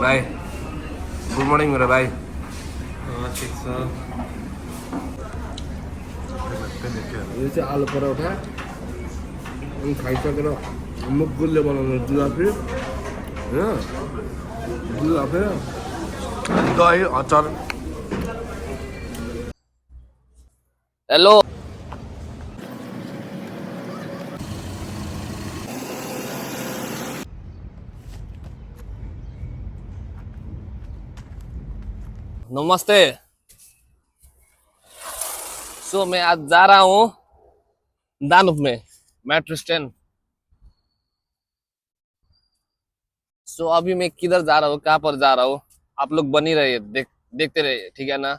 भाइ good morning मेरो भाइ। ठिक छ। यो चाहिँ आलु पराठा अनि खाइसकेर मुगुलले बनाउनु जुलाफी होइन, जुलाफी दही अचार। हेलो नमस्ते। सो मैं आज जा रहा हूँ दानुप में मेट्रो स्टैंड। सो अभी मैं किधर जा रहा हूँ, कहाँ पर जा रहा हूँ, आप लोग बनी रहिए, देखते रहिए, ठीक है ना।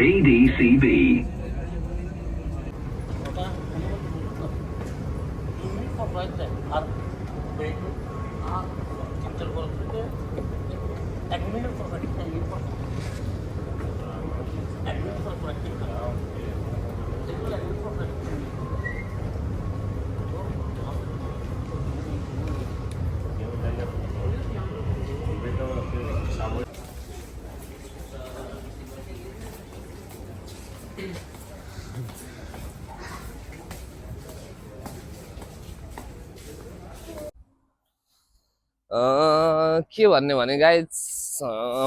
ADCB. के भन्ने भने गाइस,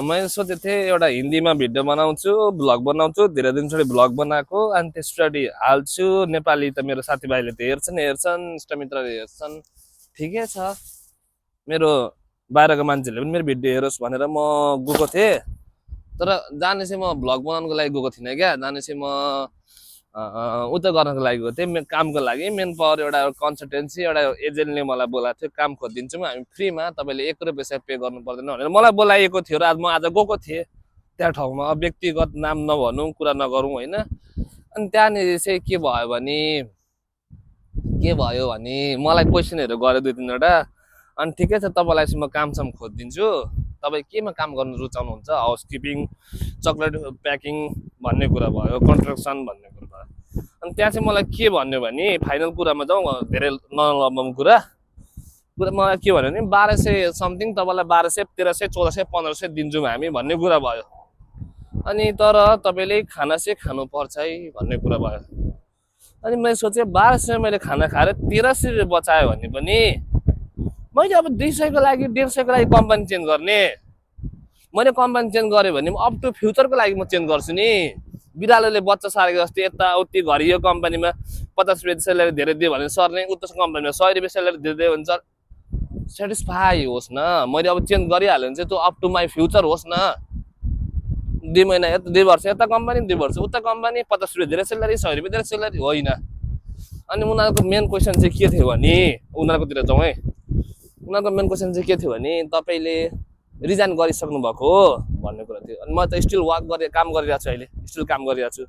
मैले सोचेको थिएँ एउटा हिन्दीमा भिडियो बनाउँछु, भ्लग बनाउँछु, धेरै दिनसम्म भ्लग बनाएको, अनि त्यसपछि हाल्छु। नेपाली त मेरो साथीभाइले त हेर्छन्, इष्टमित्रले हेर्छन्, ठिकै छ। मेरो बाहिरको मान्छेहरूले पनि मेरो भिडियो हेरोस् भनेर म गएको थिएँ। तर जाने चाहिँ म भ्लग बनाउनुको लागि गएको थिइनँ क्या, जाने चाहिँ म उता गर्नको लागि गएको थिएँ, कामको लागि। मेन पावर एउटा कन्सल्टेन्सी एउटा एजेन्टले मलाई बोलाएको थियो, काम खोजिदिन्छौँ हामी फ्रीमा, तपाईँले 1 रुपियाँ पे गर्नु पर्दैन भनेर मलाई बोलाइएको थियो। र आज म आज गएको थिएँ त्यहाँ ठाउँमा। अब व्यक्तिगत नाम नभनौँ, कुरा नगरौँ होइन। अनि त्यहाँनिर चाहिँ के भयो भने मलाई क्वेसनहरू गऱ्यो 2-3वटा। अनि ठिकै छ, तपाईँलाई चाहिँ म कामसाम खोजिदिन्छु, तपाईँ केमा काम गर्नु रुचाउनुहुन्छ, हाउसकिपिङ, चक्लेट प्याकिङ भन्ने कुरा भयो, कन्स्ट्रक्सन भन्ने कुरा भयो। अनि त्यहाँ चाहिँ मलाई के भन्यो भने, फाइनल कुरामा जाउँ, धेरै नलम्बाउँ कुरा मलाई के भन्यो भने 1200 समथिङ, तपाईँलाई 1200, 1300, 1400, 1500 दिन्छौँ हामी भन्ने कुरा भयो। अनि तर तपाईँले खाना चाहिँ खानुपर्छ है भन्ने कुरा भयो। अनि मैले सोचेँ 1200 मैले खाना खाएर 1300 बचायो भने पनि मैले अब 200को लागि 150को लागि कम्पनी चेन्ज गर्ने। मैले कम्पनी चेन्ज गरेँ भने अप टु फ्युचरको लागि म चेन्ज गर्छु नि। बिरालोले बच्चा सारेको जस्तै यताउति घरि यो कम्पनीमा 50 रुपियाँ सेलेरी धेरै दियो भने सर्ने, उता कम्पनीमा 100 रुपियाँ सेलेरी धेरै दियो भने सेटिस्फाई होस् न। मैले अब चेन्ज गरिहाल्यो भने चाहिँ त्यो अप टु माई फ्युचर होस् न। 2 महिना 2 वर्ष यता कम्पनी, 2 वर्ष उता कम्पनी, 50 रुपियाँ धेरै सेलेरी, 100 रुपियाँ धेरै सेलेरी होइन। अनि उनीहरूको मेन क्वेसन चाहिँ के थियो भने, उनीहरूकोतिर जाउँ है, उनीहरूको मेन क्वेसन चाहिँ के थियो भने तपाईँले रिजाइन गरिसक्नु भएको हो भन्ने कुरा थियो। अनि म त स्टिल काम गरिरहेको छु, अहिले स्टिल काम गरिरहेको छु।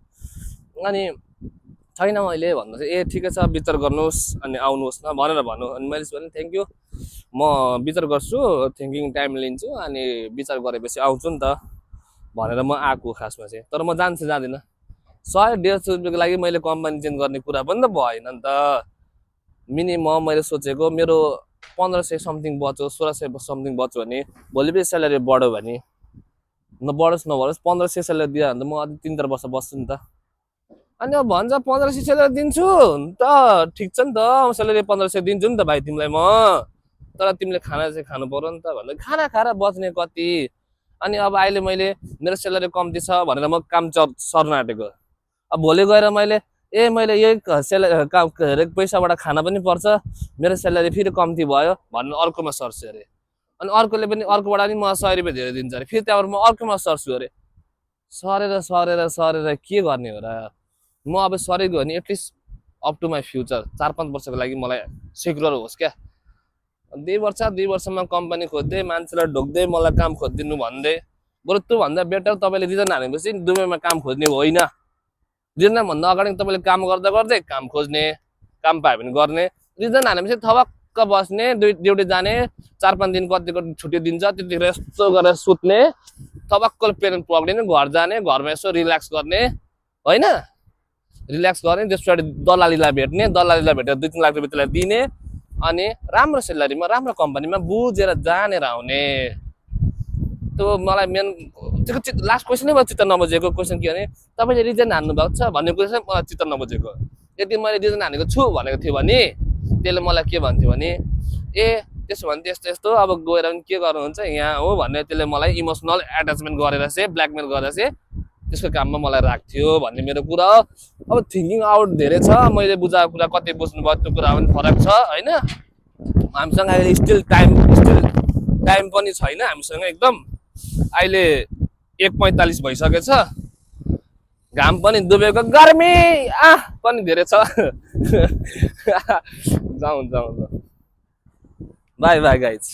अनि छैन मैले भन्दा चाहिँ ठिकै छ, विचार गर्नुहोस् अनि आउनुहोस् न भनेर भन्नु। अनि मैले भने थ्याङ्क यू, म विचार गर्छु, थिङ्किङ टाइम लिन्छु, अनि विचार गरेपछि आउँछु नि त भनेर म आएको खासमा चाहिँ। तर म जाँदिनँ। 100-150 रुपियाँको लागि मैले कम्पनी चेन्ज गर्ने कुरा पनि त भएन नि त। मिनिमम मैले सोचेको मेरो 1500 समथिङ बच्यो, 1600 समथिङ बच्यो भने भोलि पनि स्यालेरी बढ्यो भने नबढोस् 1500 स्यालेरी दियो भने त म अझै 3-4 वर्ष बस्छु नि त। अनि अब भन्छ 1500 स्यालेरी दिन्छु त, ठिक छ नि त, स्यालेरी 1500 दिन्छु नि त भाइ तिमीलाई म, तर तिमीले खाना चाहिँ खानु पर्यो नि त भन्दा। खाना खाएर बच्ने कति, अनि अब अहिले मैले मेरो सेलरी कम्ती छ भनेर म काम सर्न आँटेको। अब भोलि गएर मैले मैले यही पैसाबाट खान पनि पर्छ, मेरो सेलरी फेरि कम्ती भयो भन्नु अर्कोमा सर्छु अरे। अनि अर्कोले पनि अर्कोबाट पनि म 100 रुपियाँ धेरै दिन्छ अरे, फेरि त्यहाँबाट म अर्कोमा सर्छु अरे। सरेर के गर्ने हो र। म अब सरेको भने at least up to my future 4-5 वर्षको लागि मलाई सिक्योर होस् क्या। 2 वर्षमा कम्पनी खोज्दै मान्छेलाई ढोक्दै मलाई काम खोजिदिनु भन्दै, बरु त्योभन्दा बेटर तपाईँले रिजन हालेपछि दुबईमा काम खोज्ने होइन। रिजन भन्दा अगाडि तपाईँले काम गर्दा गर्दै काम खोज्ने, काम पायो भने गर्ने। रिजन हालेपछि थपक्क बस्ने, ड्युटी जाने, 4-5 दिन कतिको छुट्टी दिन्छ त्यतिखेर यस्तो गरेर सुत्ने, थपक्क पेरेन्ट पक्रिने, घर जाने, घरमा यसो रिल्याक्स गर्ने होइन, रिल्याक्स गर्ने। त्यसपछि दलालीलाई भेट्ने, दलालीलाई भेटेर 2-3 लाख रुपियाँ त्यसलाई दिने, अनि राम्रो सेलरीमा राम्रो कम्पनीमा बुझेर जानेर आउने। त्यो मलाई मेन लास्ट क्वेसनै भयो चित्त नबुझेको क्वेसन के भने तपाईँले रिजन हान्नु भएको छ भन्ने क्वेसन मलाई चित्त नबुझेको। यदि मैले रिजन हानेको छु भनेको थियो भने त्यसले मलाई के भन्थ्यो भने त्यसो भने यस्तो अब गएर पनि के गर्नुहुन्छ यहाँ हो भन्ने, त्यसले मलाई इमोसनल एट्याचमेन्ट गरेर चाहिँ ब्ल्याकमेल गरेर चाहिँ त्यसको काममा मलाई राख्थ्यो भन्ने मेरो कुरा हो। अब थिङ्किङ आउट धेरै छ, मैले बुझाएको कुरा कति बुझ्नुभयो त्यो कुरा पनि फरक छ होइन। हामीसँग अहिले स्टिल टाइम पनि छैन हामीसँग एकदम। अहिले 1:45 भइसकेको छ, घाम पनि डुबेको, गर्मी पनि धेरै छ। जाउँ बाई गाइज।